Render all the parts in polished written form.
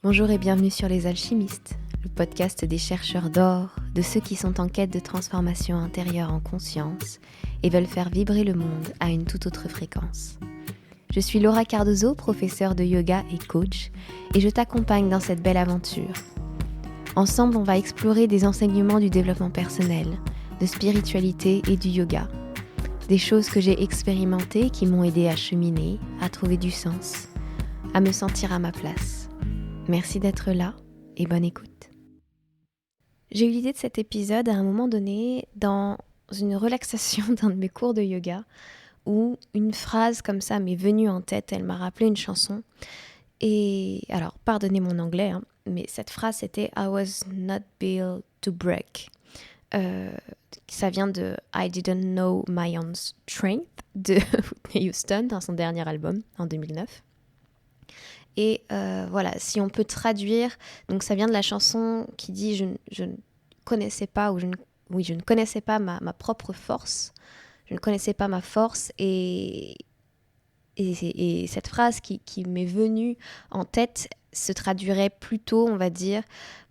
Bonjour et bienvenue sur Les Alchimistes, le podcast des chercheurs d'or, de ceux qui sont en quête de transformation intérieure en conscience et veulent faire vibrer le monde à une toute autre fréquence. Je suis Laura Cardozo, professeure de yoga et coach, et je t'accompagne dans cette belle aventure. Ensemble, on va explorer des enseignements du développement personnel, de spiritualité et du yoga. Des choses que j'ai expérimentées qui m'ont aidé à cheminer, à trouver du sens, à me sentir à ma place. Merci d'être là et bonne écoute. J'ai eu l'idée de cet épisode à un moment donné dans une relaxation d'un de mes cours de yoga où une phrase comme ça m'est venue en tête, elle m'a rappelé une chanson. Et alors, pardonnez mon anglais, mais cette phrase c'était « I was not built to break ». Ça vient de « I didn't know my own strength » de Whitney Houston dans son dernier album en 2009. Et voilà, si on peut traduire, donc ça vient de la chanson qui dit je ne connaissais pas, je ne connaissais pas ma propre force, je ne connaissais pas ma force, et cette phrase qui m'est venue en tête se traduirait plutôt, on va dire,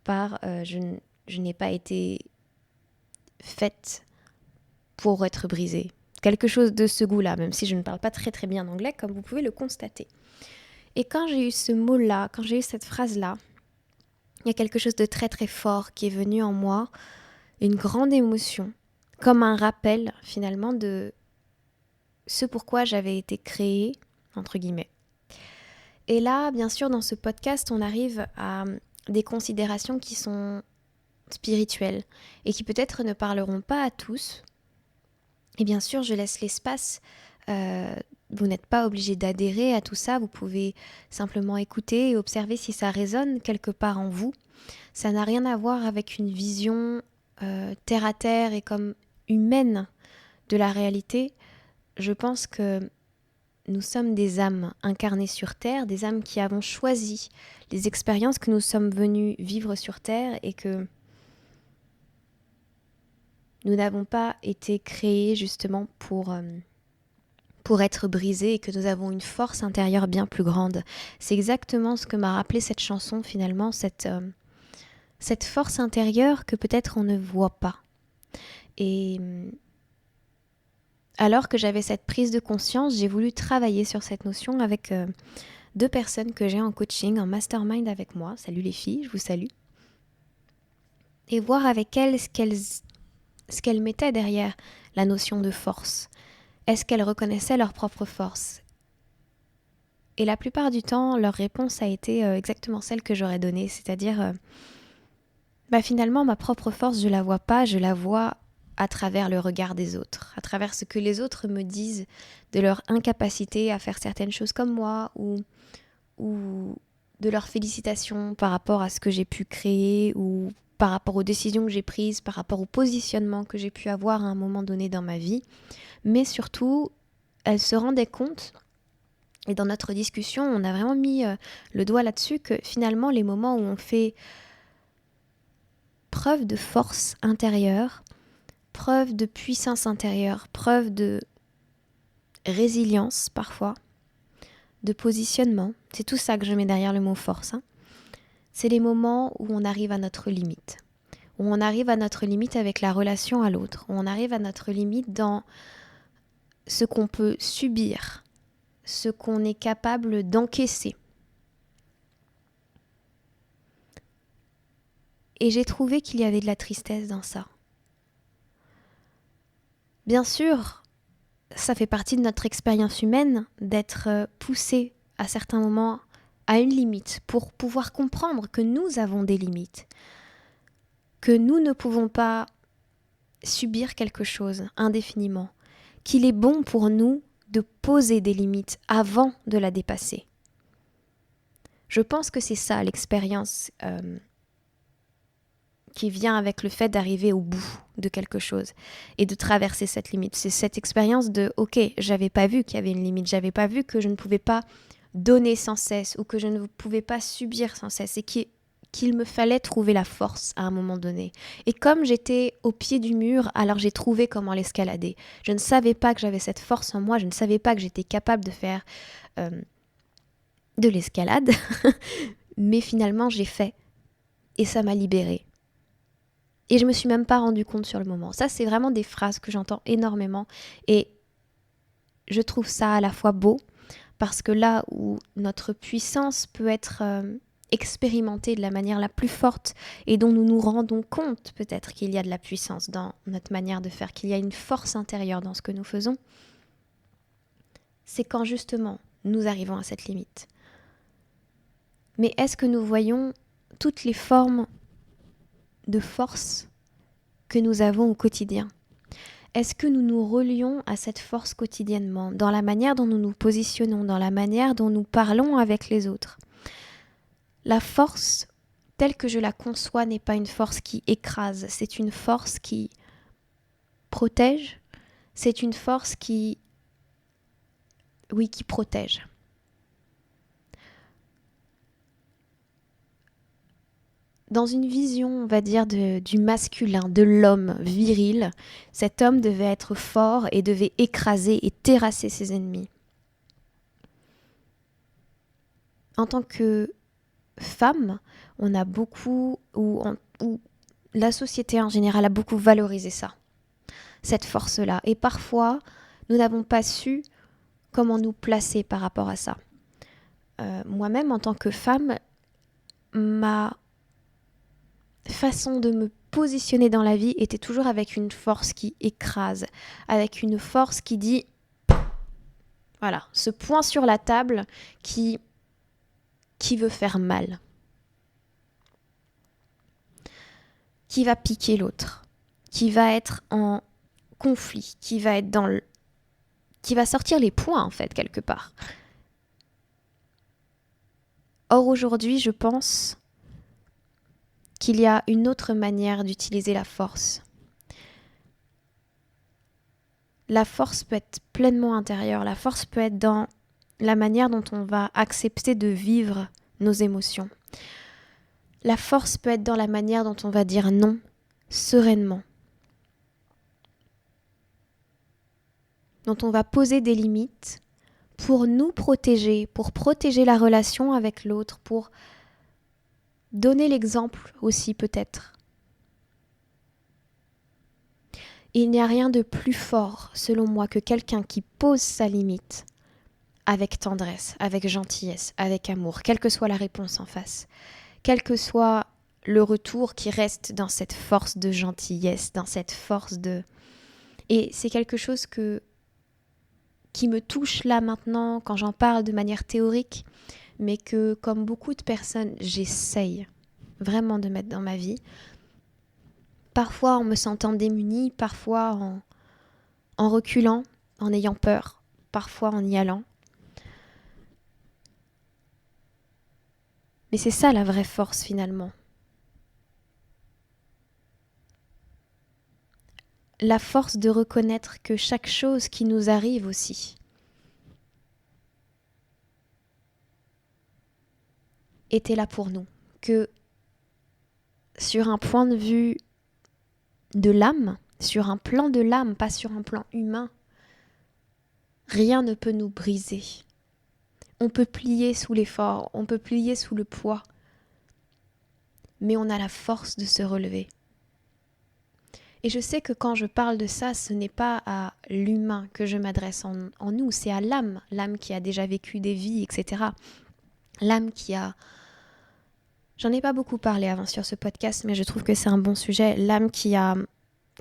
par je n'ai pas été faite pour être brisée. Quelque chose de ce goût-là, même si je ne parle pas très très bien anglais, comme vous pouvez le constater. Et quand j'ai eu ce mot-là, quand j'ai eu cette phrase-là, il y a quelque chose de très très fort qui est venu en moi, une grande émotion, comme un rappel finalement de ce pourquoi j'avais été créée, entre guillemets. Et là, bien sûr, dans ce podcast, on arrive à des considérations qui sont spirituelles et qui peut-être ne parleront pas à tous. Et bien sûr, je laisse l'espace. Vous n'êtes pas obligé d'adhérer à tout ça, vous pouvez simplement écouter et observer si ça résonne quelque part en vous. Ça n'a rien à voir avec une vision terre à terre et comme humaine de la réalité. Je pense que nous sommes des âmes incarnées sur terre, des âmes qui avons choisi les expériences que nous sommes venus vivre sur terre et que nous n'avons pas été créés justement pour être brisés et que nous avons une force intérieure bien plus grande. C'est exactement ce que m'a rappelé cette chanson finalement, cette force intérieure que peut-être on ne voit pas. Et alors que j'avais cette prise de conscience, j'ai voulu travailler sur cette notion avec deux personnes que j'ai en coaching, en mastermind avec moi. Salut les filles, je vous salue. Et voir avec elles ce qu'elles mettaient derrière la notion de force. Est-ce qu'elles reconnaissaient leur propre force ? Et la plupart du temps, leur réponse a été exactement celle que j'aurais donnée, c'est-à-dire finalement ma propre force, je la vois pas, je la vois à travers le regard des autres, à travers ce que les autres me disent de leur incapacité à faire certaines choses comme moi ou de leur félicitation par rapport à ce que j'ai pu créer ou par rapport aux décisions que j'ai prises, par rapport au positionnement que j'ai pu avoir à un moment donné dans ma vie. Mais surtout, elles se rendaient compte, et dans notre discussion, on a vraiment mis le doigt là-dessus, que finalement, les moments où on fait preuve de force intérieure, preuve de puissance intérieure, preuve de résilience parfois, de positionnement, c'est tout ça que je mets derrière le mot force, c'est les moments où on arrive à notre limite, où on arrive à notre limite avec la relation à l'autre, où on arrive à notre limite dans ce qu'on peut subir, ce qu'on est capable d'encaisser. Et j'ai trouvé qu'il y avait de la tristesse dans ça. Bien sûr, ça fait partie de notre expérience humaine d'être poussé à certains moments à une limite pour pouvoir comprendre que nous avons des limites, que nous ne pouvons pas subir quelque chose indéfiniment, qu'il est bon pour nous de poser des limites avant de la dépasser. Je pense que c'est ça l'expérience qui vient avec le fait d'arriver au bout de quelque chose et de traverser cette limite. C'est cette expérience de « ok, j'avais pas vu qu'il y avait une limite, j'avais pas vu que je ne pouvais pas donner sans cesse ou que je ne pouvais pas subir sans cesse et qu'il me fallait trouver la force à un moment donné. Et comme j'étais au pied du mur, alors j'ai trouvé comment l'escalader. Je ne savais pas que j'avais cette force en moi, je ne savais pas que j'étais capable de faire de l'escalade, mais finalement j'ai fait et ça m'a libérée. Et je me suis même pas rendu compte sur le moment. Ça, c'est vraiment des phrases que j'entends énormément et je trouve ça à la fois beau parce que là où notre puissance peut être expérimentée de la manière la plus forte et dont nous nous rendons compte peut-être qu'il y a de la puissance dans notre manière de faire, qu'il y a une force intérieure dans ce que nous faisons, c'est quand justement nous arrivons à cette limite. Mais est-ce que nous voyons toutes les formes de force que nous avons au quotidien? Est-ce que nous nous relions à cette force quotidiennement, dans la manière dont nous nous positionnons, dans la manière dont nous parlons avec les autres? La force, telle que je la conçois, n'est pas une force qui écrase, c'est une force qui protège, c'est une force qui protège. Dans une vision, on va dire, du masculin, de l'homme viril, cet homme devait être fort et devait écraser et terrasser ses ennemis. En tant que femme, on a beaucoup, ou la société en général a beaucoup valorisé ça, cette force-là. Et parfois, nous n'avons pas su comment nous placer par rapport à ça. Moi-même, en tant que femme, ma façon de me positionner dans la vie était toujours avec une force qui écrase, avec une force qui dit, voilà, ce poing sur la table qui veut faire mal, qui va piquer l'autre, qui va être en conflit, qui va être qui va sortir les poings en fait quelque part. Or aujourd'hui, je pense qu'il y a une autre manière d'utiliser la force. La force peut être pleinement intérieure, la force peut être dans la manière dont on va accepter de vivre nos émotions. La force peut être dans la manière dont on va dire non sereinement, dont on va poser des limites pour nous protéger, pour protéger la relation avec l'autre, pour donner l'exemple aussi peut-être. Il n'y a rien de plus fort, selon moi, que quelqu'un qui pose sa limite avec tendresse, avec gentillesse, avec amour, quelle que soit la réponse en face, quel que soit le retour qui reste dans cette force de gentillesse, dans cette force de... Et c'est quelque chose qui me touche là maintenant quand j'en parle de manière théorique, mais que comme beaucoup de personnes, j'essaye vraiment de mettre dans ma vie. Parfois en me sentant démunie, parfois en reculant, en ayant peur, parfois en y allant. Mais c'est ça la vraie force finalement. La force de reconnaître que chaque chose qui nous arrive aussi était là pour nous. Que sur un point de vue de l'âme, sur un plan de l'âme, pas sur un plan humain, rien ne peut nous briser. On peut plier sous l'effort, on peut plier sous le poids, mais on a la force de se relever. Et je sais que quand je parle de ça, ce n'est pas à l'humain que je m'adresse en nous, c'est à l'âme qui a déjà vécu des vies, etc. L'âme qui a... J'en ai pas beaucoup parlé avant sur ce podcast, mais je trouve que c'est un bon sujet. L'âme qui a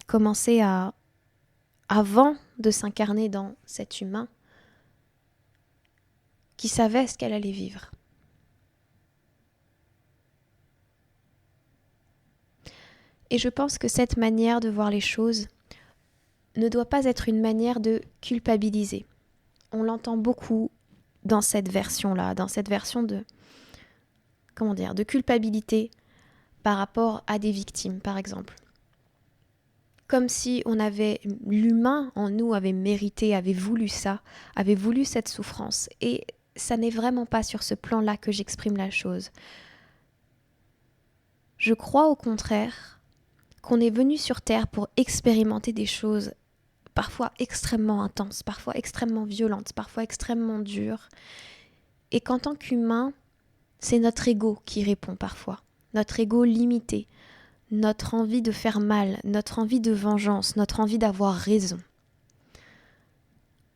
commencé avant de s'incarner dans cet humain, qui savait ce qu'elle allait vivre. Et je pense que cette manière de voir les choses ne doit pas être une manière de culpabiliser. On l'entend beaucoup dans cette version-là, dans cette version de culpabilité par rapport à des victimes, par exemple. Comme si l'humain en nous avait mérité, avait voulu ça, avait voulu cette souffrance. Et ça n'est vraiment pas sur ce plan-là que j'exprime la chose. Je crois au contraire qu'on est venu sur Terre pour expérimenter des choses parfois extrêmement intenses, parfois extrêmement violentes, parfois extrêmement dures. Et qu'en tant qu'humain, c'est notre ego qui répond parfois. Notre ego limité, notre envie de faire mal, notre envie de vengeance, notre envie d'avoir raison.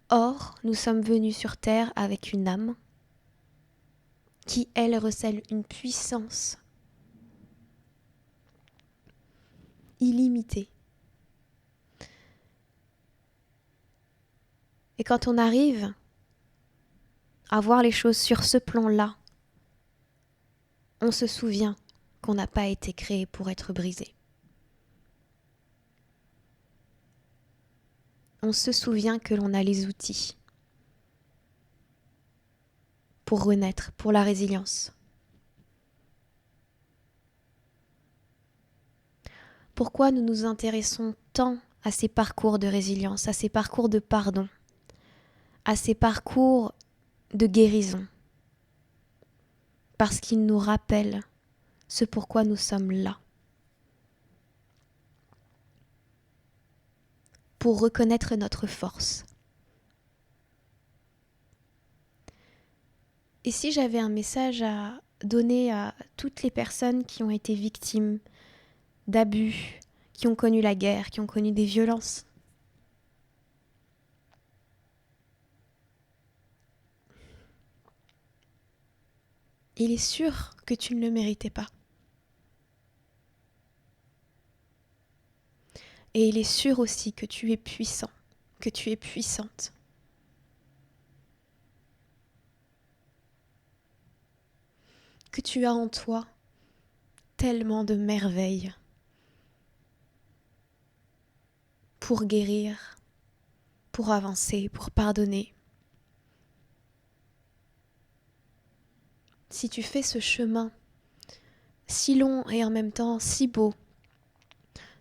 Or, nous sommes venus sur Terre avec une âme qui, elle, recèle une puissance illimitée. Et quand on arrive à voir les choses sur ce plan-là, on se souvient qu'on n'a pas été créé pour être brisé. On se souvient que l'on a les outils pour renaître, pour la résilience. Pourquoi nous nous intéressons tant à ces parcours de résilience, à ces parcours de pardon, à ces parcours de guérison? Parce qu'ils nous rappellent ce pourquoi nous sommes là. Pour reconnaître notre force. Et si j'avais un message à donner à toutes les personnes qui ont été victimes d'abus, qui ont connu la guerre, qui ont connu des violences, il est sûr que tu ne le méritais pas. Et il est sûr aussi que tu es puissant, que tu es puissante. Que tu as en toi tellement de merveilles pour guérir, pour avancer, pour pardonner. Si tu fais ce chemin si long et en même temps si beau,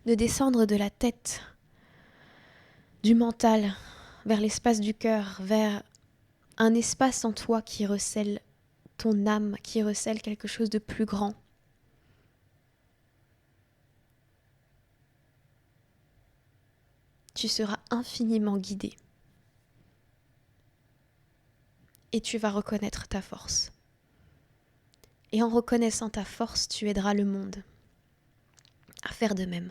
de descendre de la tête, du mental, vers l'espace du cœur, vers un espace en toi qui recèle ton âme, qui recèle quelque chose de plus grand. Tu seras infiniment guidé. Et tu vas reconnaître ta force. Et en reconnaissant ta force, tu aideras le monde à faire de même.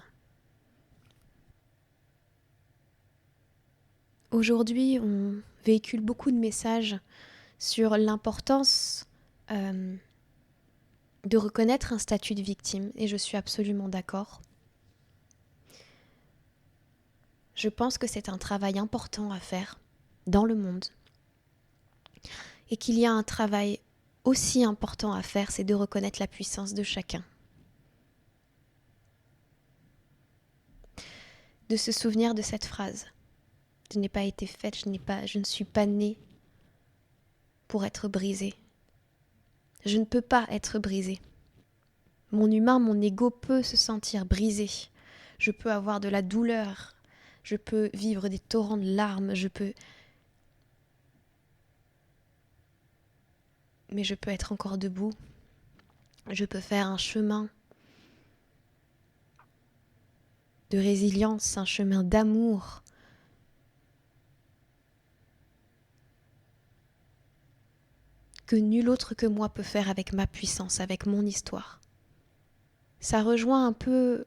Aujourd'hui, on véhicule beaucoup de messages sur l'importance de reconnaître un statut de victime, et je suis absolument d'accord. Je pense que c'est un travail important à faire dans le monde, et qu'il y a un travail aussi important à faire, c'est de reconnaître la puissance de chacun. De se souvenir de cette phrase. Je n'ai pas été faite, je ne suis pas née pour être brisée. Je ne peux pas être brisée. Mon humain, mon ego peut se sentir brisé. Je peux avoir de la douleur. Je peux vivre des torrents de larmes. Mais je peux être encore debout. Je peux faire un chemin de résilience, un chemin d'amour. Que nul autre que moi peut faire avec ma puissance, avec mon histoire. Ça rejoint un peu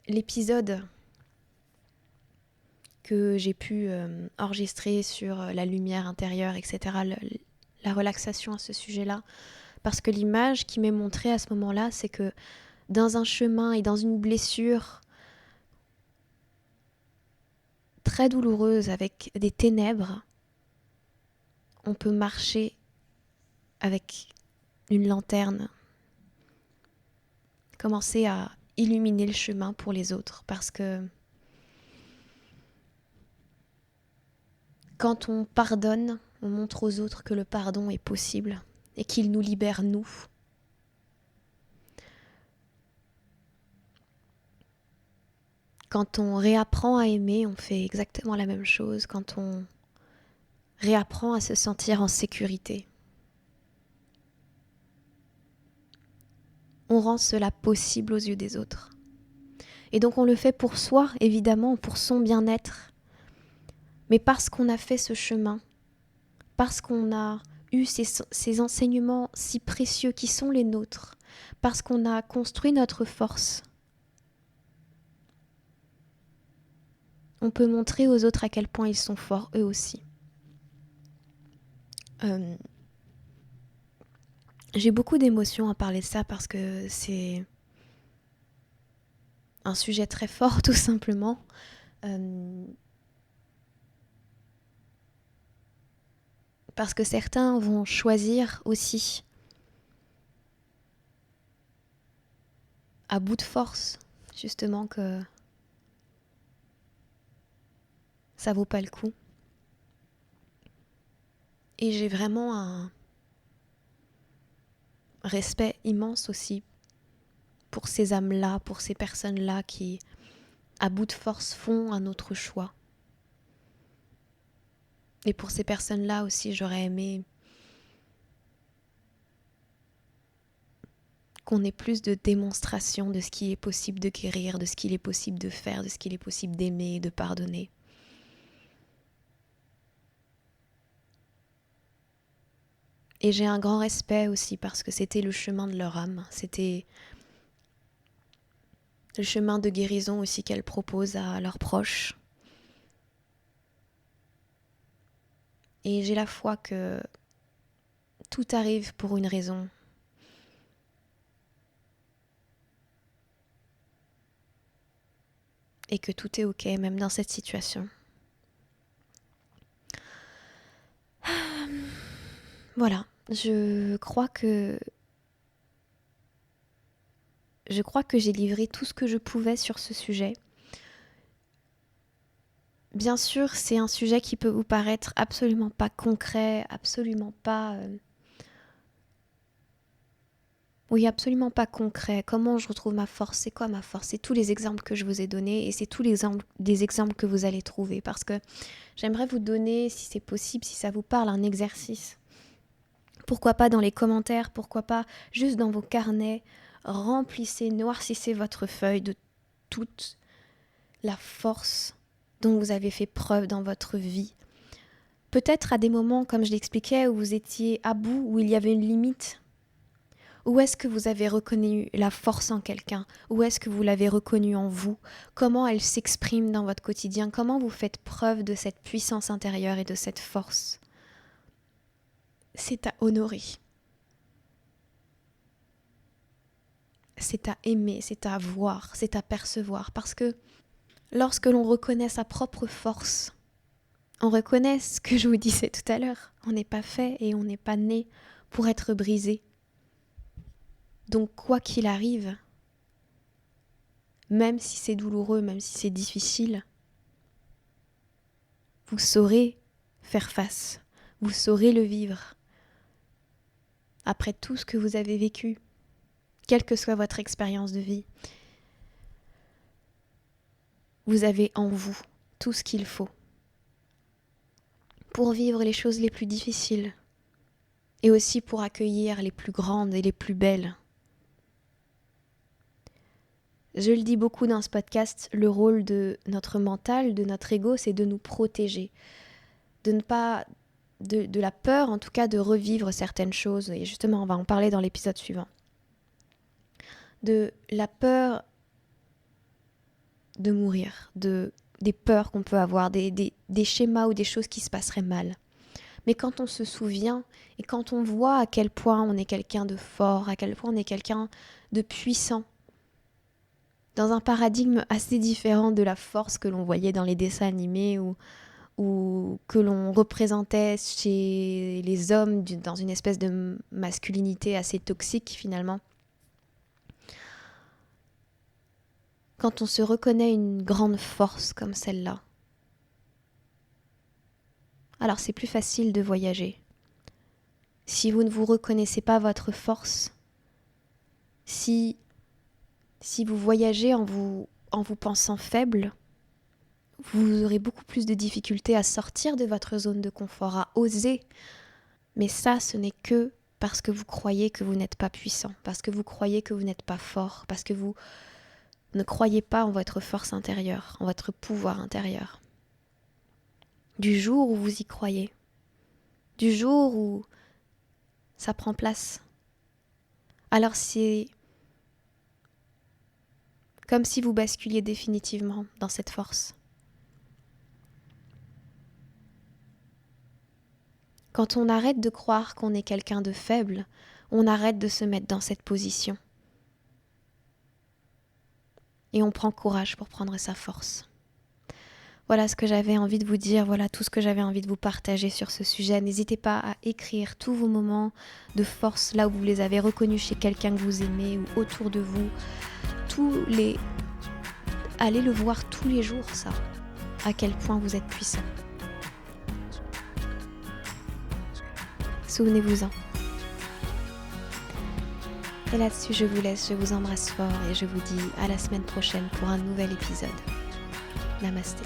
l'épisode que j'ai pu enregistrer sur la lumière intérieure, etc., la relaxation à ce sujet-là. Parce que l'image qui m'est montrée à ce moment-là, c'est que dans un chemin et dans une blessure très douloureuse avec des ténèbres, on peut marcher avec une lanterne, commencer à illuminer le chemin pour les autres, parce que quand on pardonne, on montre aux autres que le pardon est possible et qu'il nous libère nous. Quand on réapprend à aimer, on fait exactement la même chose. Quand on réapprend à se sentir en sécurité, on rend cela possible aux yeux des autres. Et donc on le fait pour soi, évidemment, pour son bien-être. Mais parce qu'on a fait ce chemin, parce qu'on a eu ces enseignements si précieux qui sont les nôtres, parce qu'on a construit notre force, on peut montrer aux autres à quel point ils sont forts eux aussi. J'ai beaucoup d'émotions à parler de ça parce que c'est un sujet très fort tout simplement. Parce que certains vont choisir aussi à bout de force justement que ça vaut pas le coup. Et j'ai vraiment un respect immense aussi pour ces âmes-là, pour ces personnes-là qui, à bout de force, font un autre choix. Et pour ces personnes-là aussi, j'aurais aimé qu'on ait plus de démonstration de ce qu'il est possible de guérir, de ce qu'il est possible de faire, de ce qu'il est possible d'aimer, de pardonner. Et j'ai un grand respect aussi parce que c'était le chemin de leur âme, c'était le chemin de guérison aussi qu'elles proposent à leurs proches. Et j'ai la foi que tout arrive pour une raison. Et que tout est ok, même dans cette situation. Voilà, je crois que j'ai livré tout ce que je pouvais sur ce sujet. Bien sûr, c'est un sujet qui peut vous paraître absolument pas concret, absolument pas... absolument pas concret. Comment je retrouve ma force? C'est quoi ma force? C'est tous les exemples que je vous ai donnés et c'est tous les exemples que vous allez trouver. Parce que j'aimerais vous donner, si c'est possible, si ça vous parle, un exercice. Pourquoi pas dans les commentaires, pourquoi pas juste dans vos carnets. Remplissez, noircissez votre feuille de toute la force dont vous avez fait preuve dans votre vie. Peut-être à des moments, comme je l'expliquais, où vous étiez à bout, où il y avait une limite. Où est-ce que vous avez reconnu la force en quelqu'un? Où est-ce que vous l'avez reconnue en vous? Comment elle s'exprime dans votre quotidien? Comment vous faites preuve de cette puissance intérieure et de cette force? C'est à honorer. C'est à aimer, c'est à voir, c'est à percevoir. Parce que lorsque l'on reconnaît sa propre force, on reconnaît ce que je vous disais tout à l'heure. On n'est pas fait et on n'est pas né pour être brisé. Donc quoi qu'il arrive, même si c'est douloureux, même si c'est difficile, vous saurez faire face, vous saurez le vivre. Après tout ce que vous avez vécu, quelle que soit votre expérience de vie, vous avez en vous tout ce qu'il faut pour vivre les choses les plus difficiles et aussi pour accueillir les plus grandes et les plus belles. Je le dis beaucoup dans ce podcast, le rôle de notre mental, de notre ego, c'est de nous protéger, de ne pas, de la peur en tout cas de revivre certaines choses, et justement on va en parler dans l'épisode suivant, de la peur de mourir, des peurs qu'on peut avoir, des schémas ou des choses qui se passeraient mal. Mais quand on se souvient et quand on voit à quel point on est quelqu'un de fort, à quel point on est quelqu'un de puissant, dans un paradigme assez différent de la force que l'on voyait dans les dessins animés ou que l'on représentait chez les hommes dans une espèce de masculinité assez toxique finalement. Quand on se reconnaît une grande force comme celle-là, alors c'est plus facile de voyager. Si vous ne vous reconnaissez pas votre force, si vous voyagez en vous pensant faible, vous aurez beaucoup plus de difficultés à sortir de votre zone de confort, à oser. Mais ça, ce n'est que parce que vous croyez que vous n'êtes pas puissant, parce que vous croyez que vous n'êtes pas fort, parce que vous ne croyez pas en votre force intérieure, en votre pouvoir intérieur. Du jour où vous y croyez, du jour où ça prend place. Alors c'est comme si vous basculiez définitivement dans cette force. Quand on arrête de croire qu'on est quelqu'un de faible, on arrête de se mettre dans cette position. Et on prend courage pour prendre sa force. Voilà ce que j'avais envie de vous dire, voilà tout ce que j'avais envie de vous partager sur ce sujet. N'hésitez pas à écrire tous vos moments de force, là où vous les avez reconnus chez quelqu'un que vous aimez ou autour de vous. Allez le voir tous les jours, ça, à quel point vous êtes puissant. Souvenez-vous-en. Et là-dessus, je vous laisse, je vous embrasse fort et je vous dis à la semaine prochaine pour un nouvel épisode. Namasté.